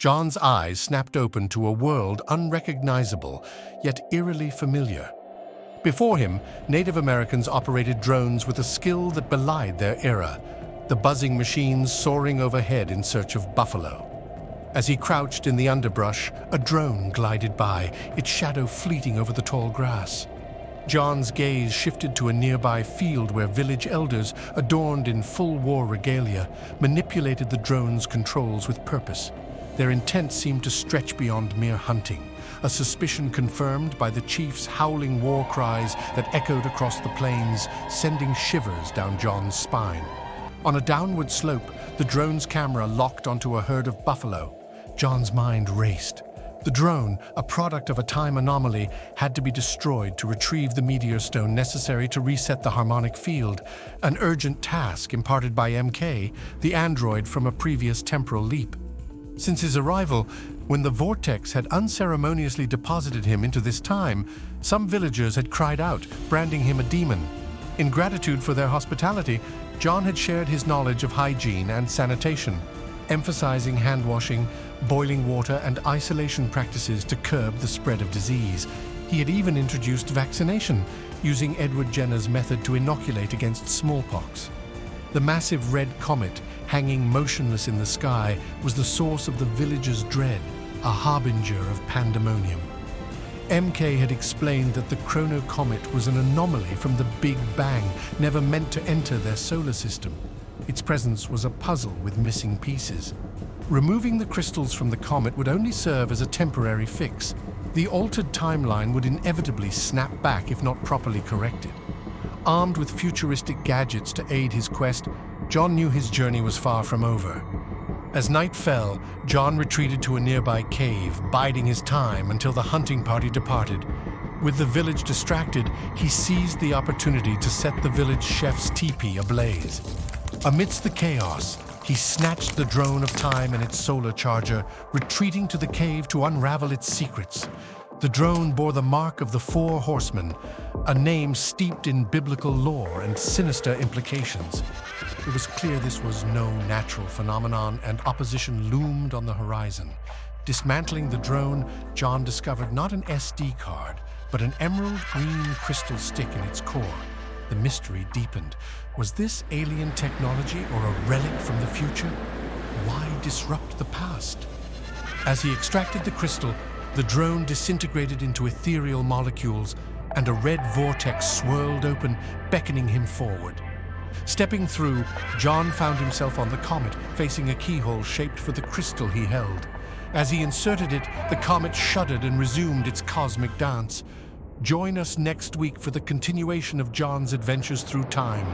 John's eyes snapped open to a world unrecognizable, yet eerily familiar. Before him, Native Americans operated drones with a skill that belied their era, the buzzing machines soaring overhead in search of buffalo. As he crouched in the underbrush, a drone glided by, its shadow fleeting over the tall grass. John's gaze shifted to a nearby field where village elders, adorned in full war regalia, manipulated the drone's controls with purpose. Their intent seemed to stretch beyond mere hunting, a suspicion confirmed by the chief's howling war cries that echoed across the plains, sending shivers down John's spine. On a downward slope, the drone's camera locked onto a herd of buffalo. John's mind raced. The drone, a product of a time anomaly, had to be destroyed to retrieve the meteor stone necessary to reset the harmonic field, an urgent task imparted by MK, the android from a previous temporal leap. Since his arrival, when the vortex had unceremoniously deposited him into this time, some villagers had cried out, branding him a demon. In gratitude for their hospitality, John had shared his knowledge of hygiene and sanitation, emphasizing hand-washing, boiling water, and isolation practices to curb the spread of disease. He had even introduced vaccination, using Edward Jenner's method to inoculate against smallpox. The massive red comet, hanging motionless in the sky, was the source of the villagers' dread, a harbinger of pandemonium. MK had explained that the Chrono Comet was an anomaly from the Big Bang, never meant to enter their solar system. Its presence was a puzzle with missing pieces. Removing the crystals from the comet would only serve as a temporary fix. The altered timeline would inevitably snap back if not properly corrected. Armed with futuristic gadgets to aid his quest, John knew his journey was far from over. As night fell, John retreated to a nearby cave, biding his time until the hunting party departed. With the village distracted, he seized the opportunity to set the village chef's teepee ablaze. Amidst the chaos, he snatched the drone of time and its solar charger, retreating to the cave to unravel its secrets. The drone bore the mark of the Four Horsemen, a name steeped in biblical lore and sinister implications. It was clear this was no natural phenomenon, and opposition loomed on the horizon. Dismantling the drone, John discovered not an SD card, but an emerald green crystal stick in its core. The mystery deepened. Was this alien technology or a relic from the future? Why disrupt the past? As he extracted the crystal, the drone disintegrated into ethereal molecules, and a red vortex swirled open, beckoning him forward. Stepping through, John found himself on the comet, facing a keyhole shaped for the crystal he held. As he inserted it, the comet shuddered and resumed its cosmic dance. Join us next week for the continuation of John's adventures through time.